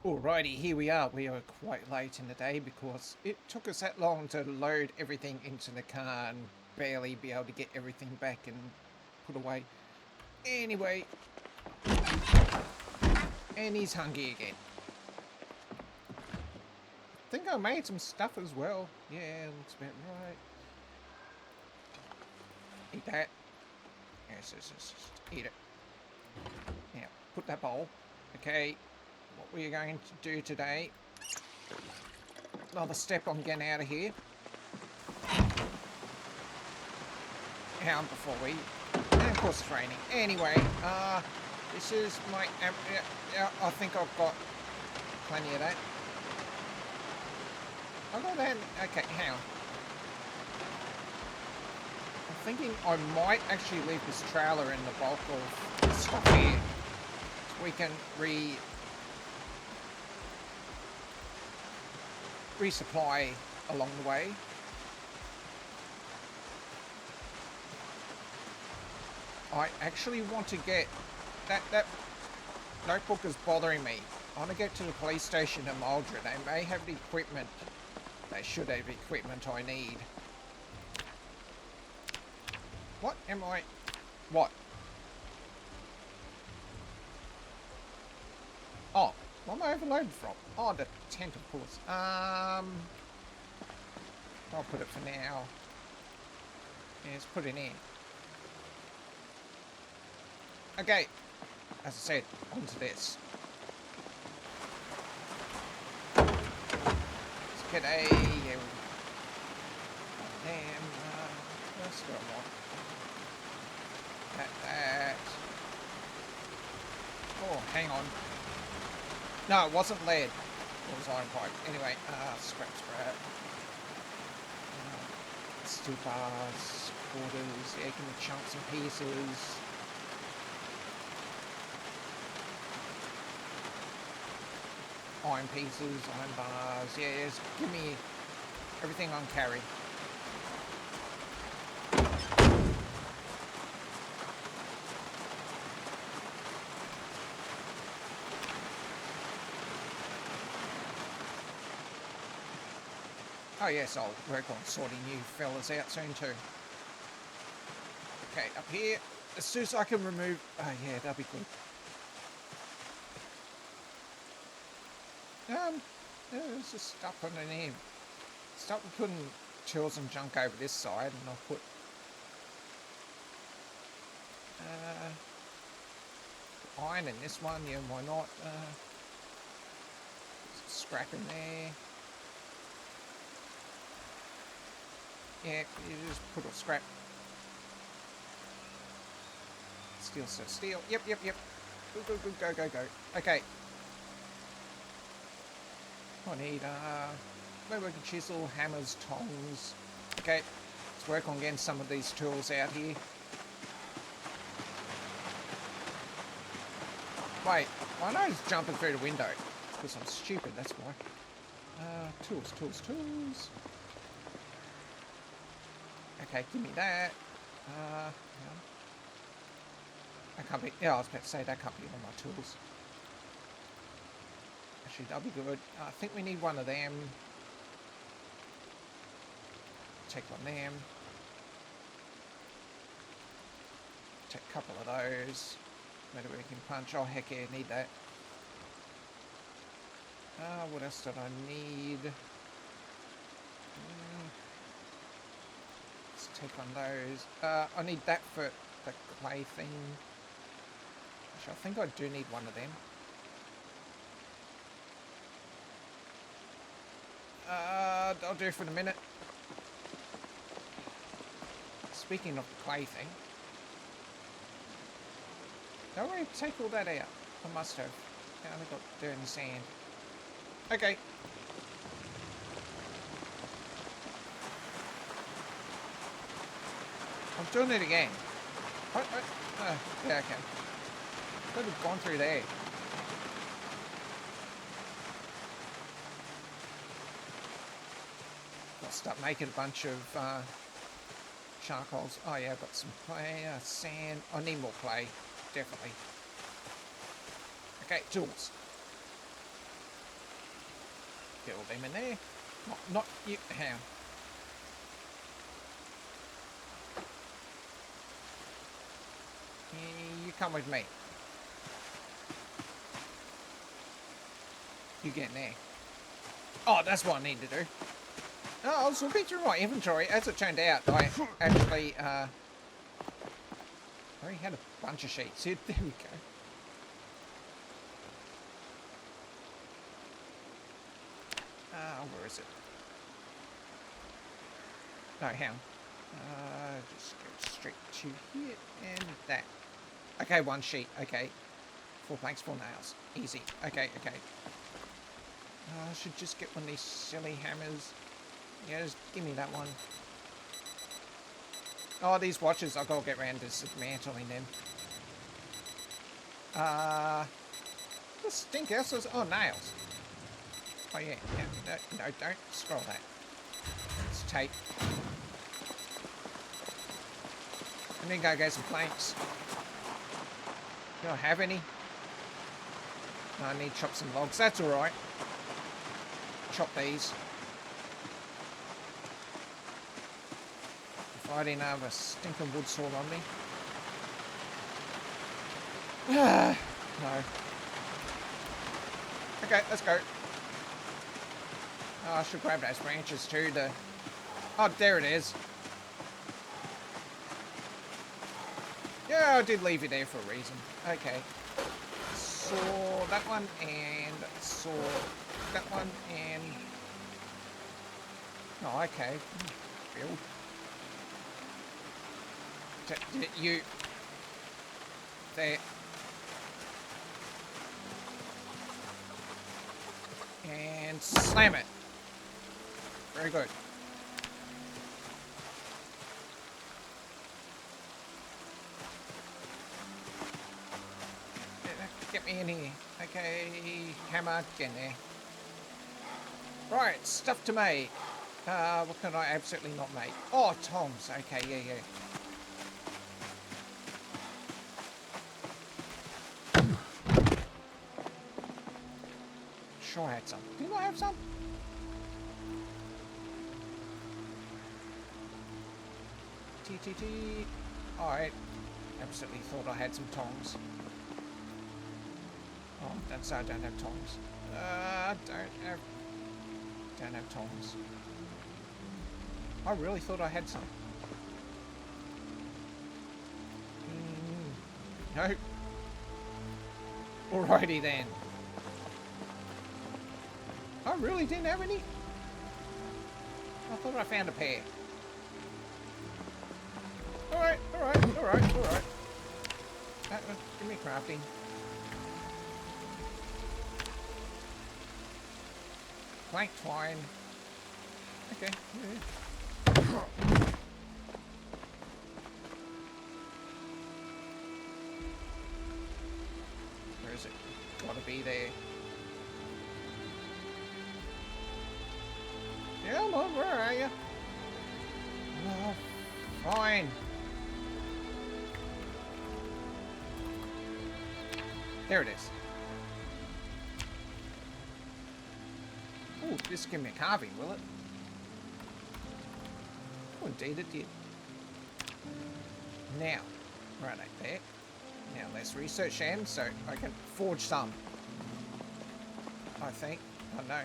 Alrighty, here we are. We are quite late in the day because it took us that long to load everything into the car and barely be able to get everything back and put away. Anyway, and he's hungry again. I think I made some stuff as well. Yeah, looks about right. Eat that. Yes, just eat it. Now, put that bowl. Okay, what we're going to do today. Another step on getting out of here. Before we... And of course it's raining. Anyway, this is my... I think I've got plenty of that. I've got that... Okay, hang on. I'm thinking I might actually leave this trailer in the bulk of stuff here. So we can resupply along the way. I actually want to get that notebook is bothering me. I want to get to the police station in Maldron. They may have the equipment. They should have the equipment I need. What am I? What? Oh, what am I overloaded from? Oh, the tent, of course. I'll put it for now. Yeah, let's put it in. Okay, as I said, onto this. Let's get a... Damn, let's go on. That. Oh, hang on. No, it wasn't lead. It was iron pipe. Anyway, scrap. Steel bars, quarters, yeah, give me chunks and pieces. Iron pieces, iron bars, yeah, just give me everything on carry. Oh yes, I'll work on sorting you fellas out soon too. Okay, up here, as soon as I can remove... Oh yeah, that'll be good. There's just stuff on in here. Stop putting tools and junk over this side, and I'll put iron in this one. Yeah, why not? Scrap in there. Yeah, you just put a scrap. Steel. Yep. Go. Okay. I need woodworking chisel, hammers, tongs. Okay, let's work on getting some of these tools out here. Wait, why am I just jumping through the window? Because I'm stupid, that's why. Tools. Okay, give me that. That can't be... Yeah, I was about to say that can't be on my tools. Actually, that'll be good. I think we need one of them. Take one of them. Take a couple of those. Maybe we can punch. Oh, heck yeah, need that. What else did I need? Let's take one of those. I need that for the clay thing. Actually, I think I do need one of them. I'll do it for the minute. Speaking of the clay thing. Don't worry, take all that out. I must have. I only got dirt and sand. Okay. I'm doing it again. What? Yeah, okay. Could have gone through there. I'll start making a bunch of charcoals. Oh yeah, I've got some clay, sand. I need more clay, definitely. Okay, tools. Get all them in there. Not you. How? You come with me. You get in there. Oh, that's what I need to do. Oh, I was looking through my inventory. As it turned out, I actually, I already had a bunch of sheets. Here, there we go. Where is it? No, hang on. Just go straight to here and that. Okay, one sheet. Okay. 4 planks, 4 nails. Easy. Okay, okay. I should just get one of these silly hammers. Yeah, just give me that one. Oh, these watches, I've got to get around to dismantling them. The stink else was... Oh, nails. Oh, yeah. No, don't scroll that. It's tape. And then go get some planks. Do I have any? No, I need to chop some logs. That's alright. Chop these. If I didn't have a stinking wood saw on me. No. Okay, let's go. Oh, I should grab those branches too. Oh, there it is. Yeah, I did leave you there for a reason. Okay. Saw that one and saw that one and... Oh, okay. Build. You... There. And slam it. Very good. Get me in here. Okay, hammer, get in there. Right, stuff to make. What can I absolutely not make? Oh, tongs. Okay, yeah. Sure I had some. Didn't I have some? TTT. Alright. Absolutely thought I had some tongs. Oh, that's I don't have tongs. Don't have tongs. I really thought I had some. Nope. Alrighty then. I really didn't have any? I thought I found a pair. Alright. Give me crafting. Plank twine. Okay. Where is it? Gotta be there. Come on, where are you? Oh, fine. There it is. Oh, this give me a carving, will it? Oh, indeed it did. Now, right there. Now let's research them so I can forge some. I think. Oh no.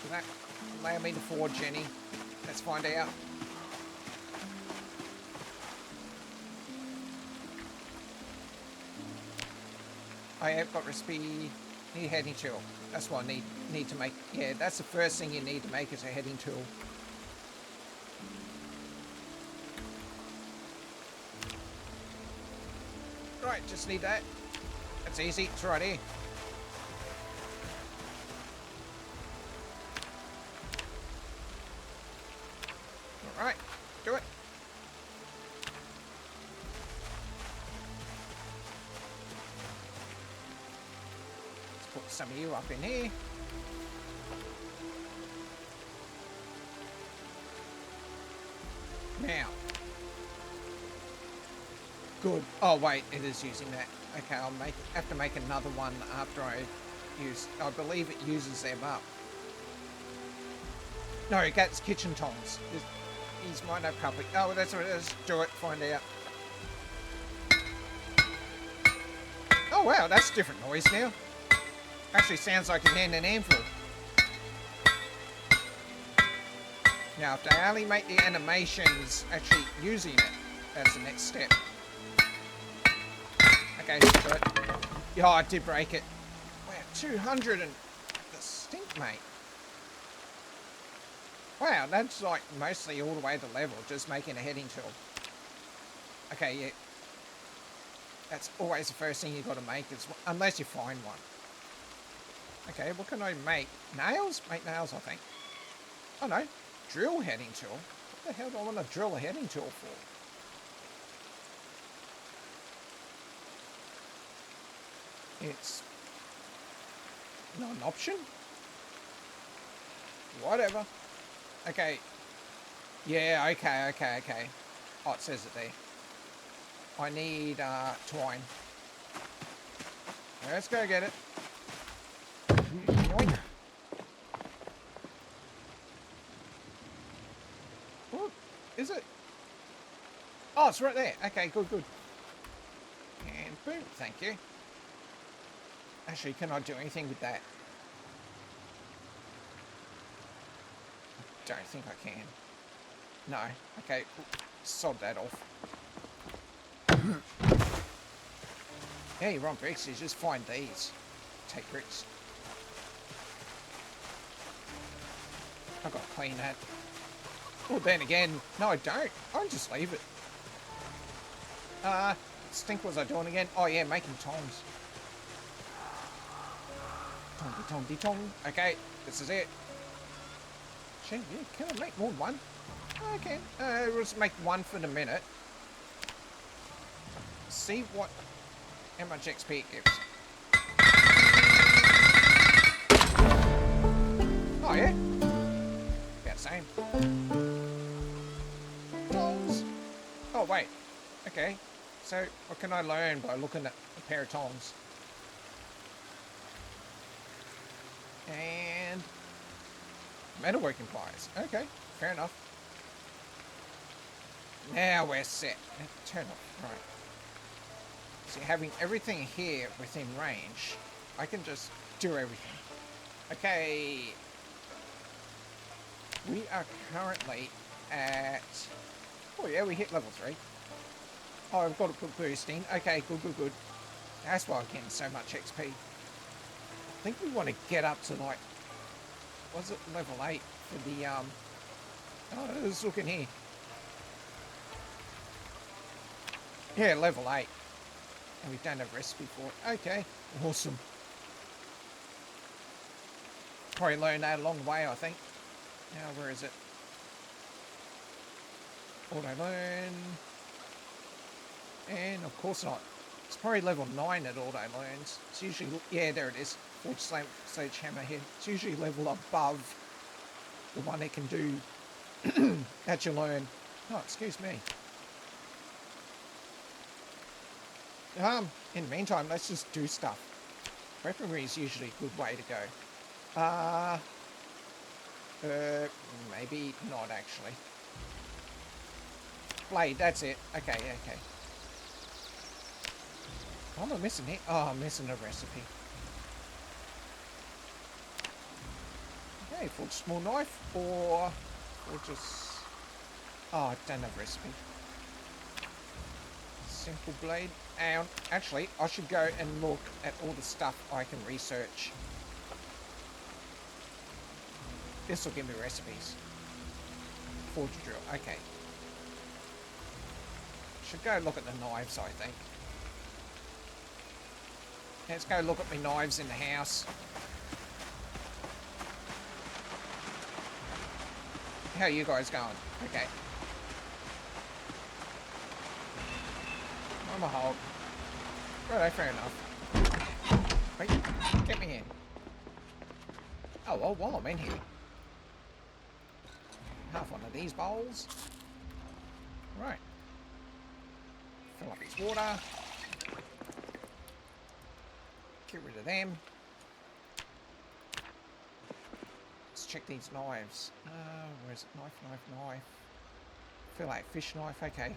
Will that allow me to forge any? Let's find out. I have got recipe. Need a heading tool. That's what I need to make. Yeah, that's the first thing you need to make is a heading tool. Right, just need that. That's easy. It's right here. Alright, do it. Let's put some of you up in here. Now, Good. Oh wait, it is using that. Okay, have to make another one after I believe it uses them up. No, it gets kitchen tongs. These might have public. Oh, that's what it is. Do it. Find out. Oh wow, that's a different noise now. Actually sounds like a hand and anvil. Now, if they only make the animations actually using it, that's the next step. Okay, do it. Yeah, I did break it. Wow, 200 and the stink, mate. Wow, that's like mostly all the way to level, just making a heading tool. Okay, yeah. That's always the first thing you've got to make, unless you find one. Okay, what can I make? Nails? Make nails, I think. Oh no, drill heading tool. What the hell do I want to drill a heading tool for? It's not an option? Whatever. Okay. Yeah, okay. Oh, it says it there. I need twine. Let's go get it. Yoink. What is it? Oh, it's right there. Okay, good. And boom, thank you. Actually, can I do anything with that? I don't think I can. No. Okay, sod that off. Yeah, you're on bricks. You just find these. Take bricks. I've got to clean that. Well, then again, no, I don't. I'll just leave it. Stink, what was I doing again? Oh, yeah, making tongs. Tong. Okay, this is it. Shit, yeah, can I make more than one? I can. We'll just make one for the minute. See how much XP it gives. Oh, yeah. About the same. Tongs. Oh, wait. Okay. So, what can I learn by looking at a pair of tongs? And metalworking pliers. Okay, fair enough. Now we're set. Turn off. Right. See, having everything here within range, I can just do everything. Okay. We are currently at... Oh yeah, we hit level 3. Oh, I've got to put boosting. Okay, good. That's why I'm getting so much XP. I think we want to get up to like... Was it level 8 for the... Oh, let's look in here. Yeah, level 8. And we don't have a recipe for it. Okay, awesome. Probably learned that along the way, I think. Now, where is it? Auto learn. And of course not. It's probably level 9 at auto learns. It's usually, yeah, there it is. Forge Sledgehammer head. It's usually level above the one it can do that you learn. Oh, excuse me. In the meantime, let's just do stuff. Weaponry is usually a good way to go. Maybe not actually. Blade, that's it. Okay. What am I missing here? Oh, I'm missing a recipe. Okay, forge small knife or just... Oh, I don't have a recipe. Simple blade. And actually, I should go and look at all the stuff I can research. This will give me recipes. Forge drill. Okay. Should go look at the knives, I think. Let's go look at my knives in the house. How are you guys going? Okay. I'm a hog. Righto, fair enough. Wait, get me in. Oh, well, while I'm in here. Half one of these bowls. Right. Fill up his water. Get rid of them. Let's check these knives. Where is it? Knife. Feel like fish knife. Okay.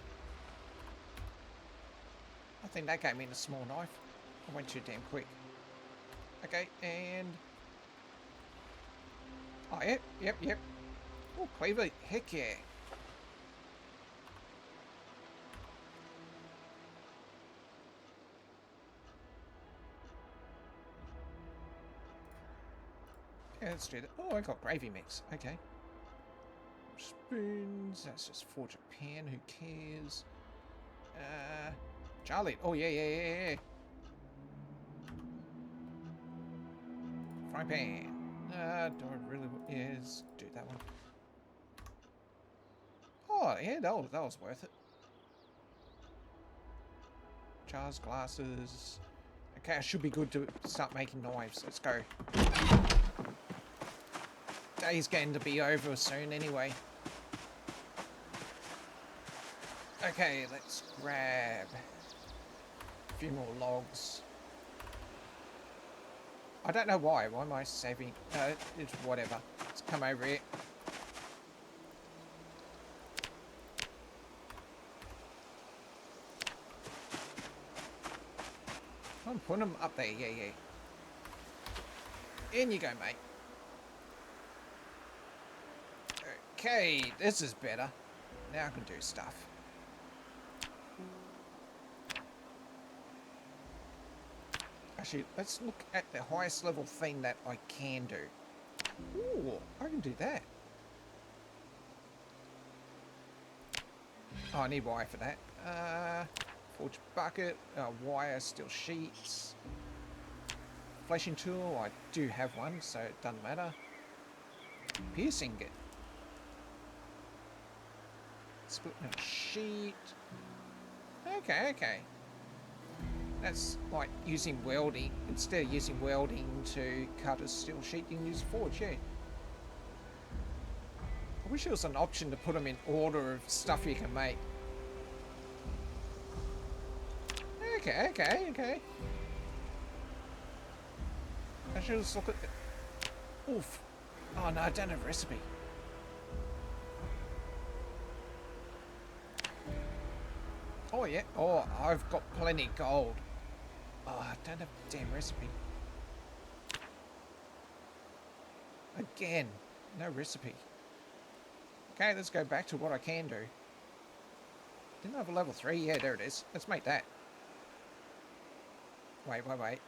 I think that gave me a small knife. I went too damn quick. Okay, and... Oh, yep. Oh, cleaver. Heck yeah. Yeah, let's do that. Oh, I got gravy mix. Okay. Spoons. That's just for Japan. Who cares? Charlie. Oh, yeah. Fry pan. Do I really... Yeah, let's do that one. Oh, yeah, that was worth it. Jars, glasses. Okay, I should be good to start making knives. Let's go. Day's getting to be over soon anyway. Okay, let's grab a few more logs. I don't know why. Why am I saving? It's whatever. Let's come over here. I'm putting them up there. Yeah. In you go, mate. Okay, this is better. Now I can do stuff. Actually, let's look at the highest level thing that I can do. Ooh, I can do that. Oh, I need wire for that. Forge bucket, wire, steel sheets. Flashing tool, I do have one, so it doesn't matter. Piercing it. Split metal sheet. Okay. That's like using welding. Instead of using welding to cut a steel sheet, you can use forge, yeah. I wish there was an option to put them in order of stuff you can make. Okay. I should just look at the... Oof. Oh no, I don't have a recipe. Oh yeah. Oh, I've got plenty of gold. Oh, I don't have a damn recipe. Again, no recipe. Okay, let's go back to what I can do. Didn't I have a level 3? Yeah, there it is. Let's make that. Wait.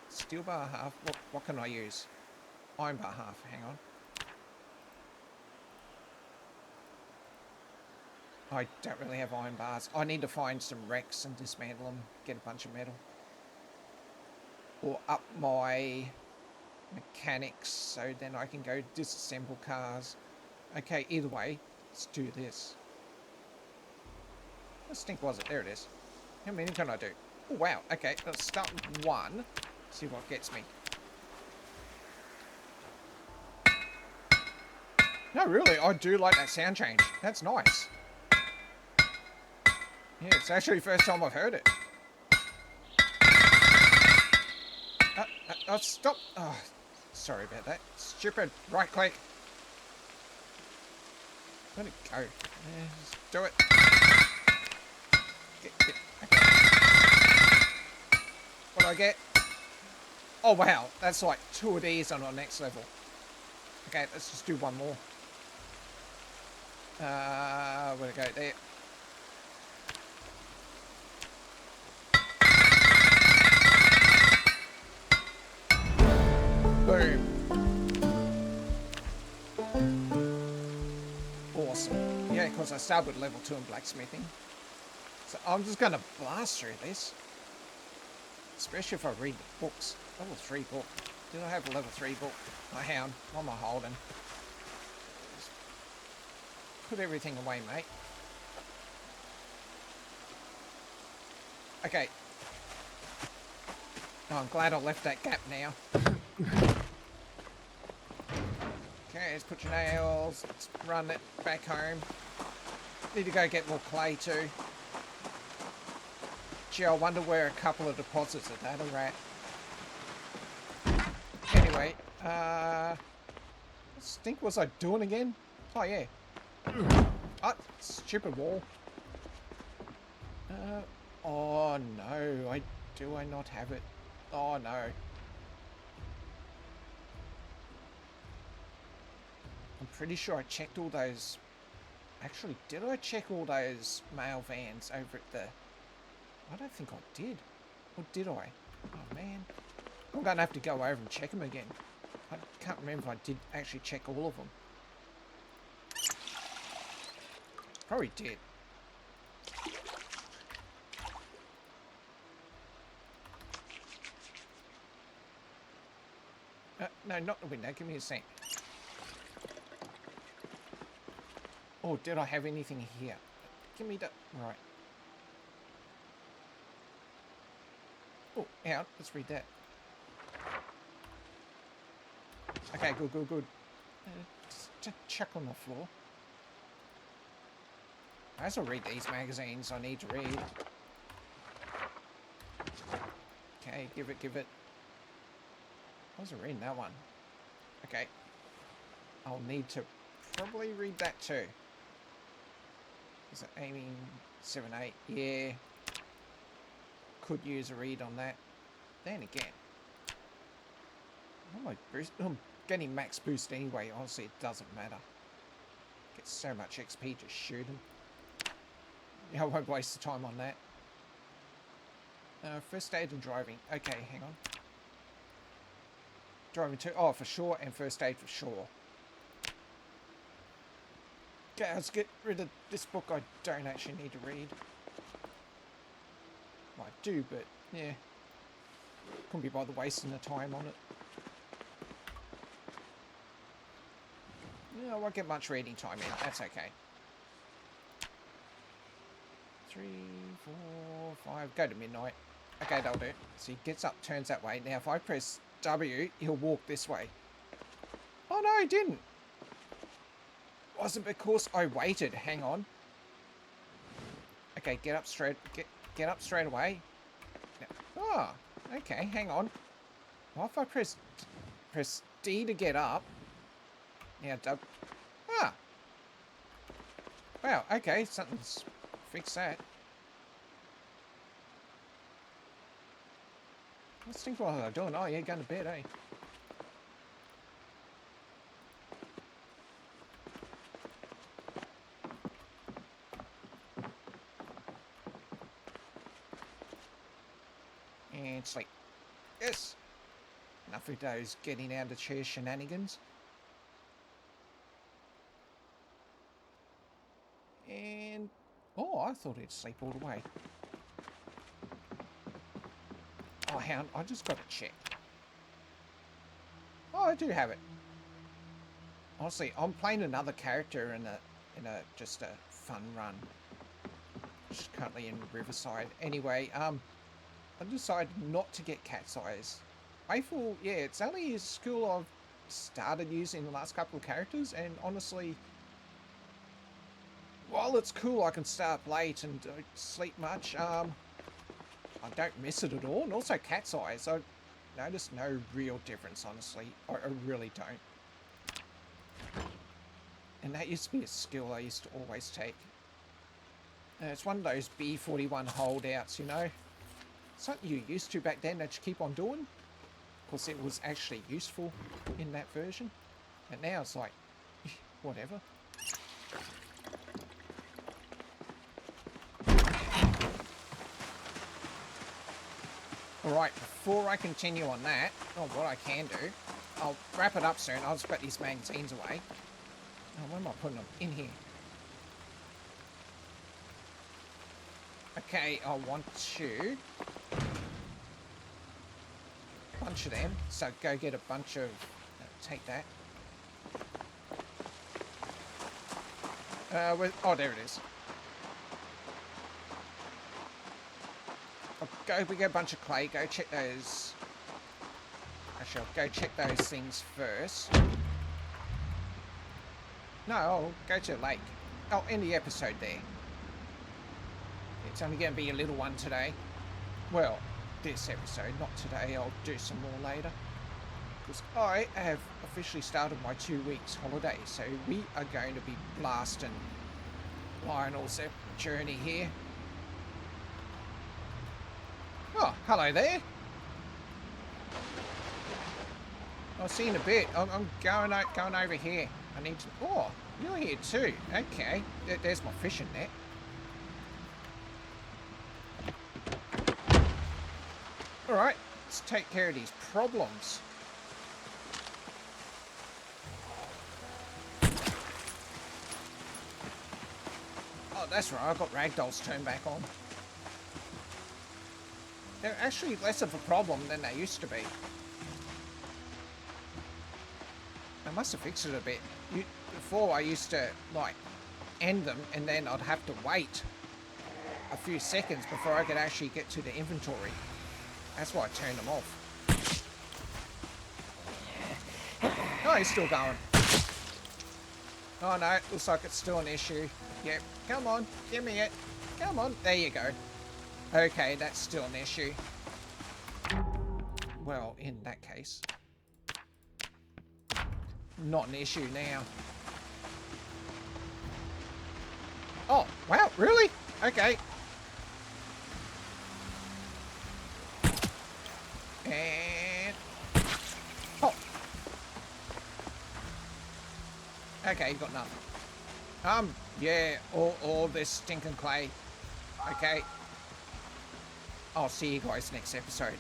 Steel bar half. What can I use? Iron bar half. Hang on. I don't really have iron bars. I need to find some wrecks and dismantle them. Get a bunch of metal. Or up my mechanics so then I can go disassemble cars. Okay, either way, let's do this. What stink was it? There it is. How many can I do? Oh, wow. Okay, let's start with one. See what gets me. No, really, I do like that sound change. That's nice. Yeah, it's actually the first time I've heard it. Stop. Oh, sorry about that. Stupid. Right click. Let it go. Yeah, just do it. Get. Okay. What do I get? Oh, wow. That's like 2 of these on our next level. Okay, let's just do one more. Where'd it go? There. Boom. Awesome. Yeah, because I started with level 2 in blacksmithing. So I'm just going to blast through this. Especially if I read the books. Level 3 book. Did I have a level 3 book? I have. What am I holding? Just put everything away, mate. Okay. Oh, I'm glad I left that gap now. Okay, let's put your nails. Let's run it back home. Need to go get more clay too. Gee, I wonder where a couple of deposits of that are at. Anyway, what stink was I doing again? Oh, yeah. Oh, stupid wall. Oh, no. Do I not have it? Oh, no. I'm pretty sure I checked all those... Actually, did I check all those mail vans over at the... I don't think I did. Or did I? Oh, man. I'm going to have to go over and check them again. I can't remember if I did actually check all of them. Probably did. No, not the window. Give me a sec. Oh, did I have anything here? Give me the... Right. Oh, out. Let's read that. Okay, good, good, good. Just check on the floor. I also read these magazines I need to read. Okay, give it, give it. I wasn't reading that one. Okay. I'll need to probably read that too. Is it aiming 7-8? Yeah. Could use a read on that. Then again. I'm getting max boost anyway. Honestly, it doesn't matter. Get so much XP just shooting. Yeah, I won't waste the time on that. First aid and driving. Okay, hang on. Driving too. Oh, for sure. And first aid for sure. Okay, let's get rid of this book I don't actually need to read. Well, I do, but yeah. Couldn't be bothered wasting the time on it. Yeah, I won't get much reading time in. That's okay. 3, 4, 5. Go to midnight. Okay, that'll do. So he gets up, turns that way. Now, if I press W, he'll walk this way. Oh, no, he didn't. Wasn't because I waited. Hang on. Okay, get up straight. Get up straight away. Oh, okay, hang on. What if I press D to get up? Now, W. Ah. Wow, okay, something's fixed that. Let's think what I'm doing. Oh, yeah, going to bed, eh? And sleep. Yes! Enough of those getting out of chair shenanigans. And... oh, I thought he'd sleep all the way. Oh, hound, I just got to check. Oh, I do have it. Honestly, I'm playing another character in a just a fun run. Just currently in Riverside. Anyway, I decided not to get Cat's Eyes. I thought, yeah, it's only a skill I've started using the last couple of characters, and honestly, while it's cool I can stay up late and don't sleep much, I don't miss it at all. And also Cat's Eyes, I noticed no real difference, honestly. I really don't. And that used to be a skill I used to always take. It's one of those B41 holdouts, you know. Something you used to back then that you keep on doing. Of course, it was actually useful in that version. And now it's like, whatever. Alright, before I continue on that, what I can do, I'll wrap it up soon. I'll just put these magazines away. Oh, where am I putting them? In here. Okay, I want to... bunch of them. So go get a bunch of... take that. Oh, there it is. We get a bunch of clay. Go check those. Actually, I'll go check those things first. No, I'll go to the lake. I'll end the episode there. It's only going to be a little one today. Well, this episode, not today. I'll do some more later. Because I have officially started my 2 weeks holiday, so we are going to be blasting Lionel's journey here. Oh, hello there. I'll see you in a bit. I'm going over here. I need to... Oh, you're here too. Okay. There's my fishing net. Alright, let's take care of these problems. Oh, that's right. I've got ragdolls turned back on. They're actually less of a problem than they used to be. I must have fixed it a bit. Before I used to, like, end them and then I'd have to wait a few seconds before I could actually get to the inventory. That's why I turned them off. Oh, he's still going. Oh no, looks like it's still an issue. Yep, come on, give me it. Come on, there you go. Okay, that's still an issue. Well, in that case. Not an issue now. Oh, wow, really? Okay. And... Oh. Okay, you got nothing. Yeah, all this stinking clay. Okay. I'll see you guys next episode.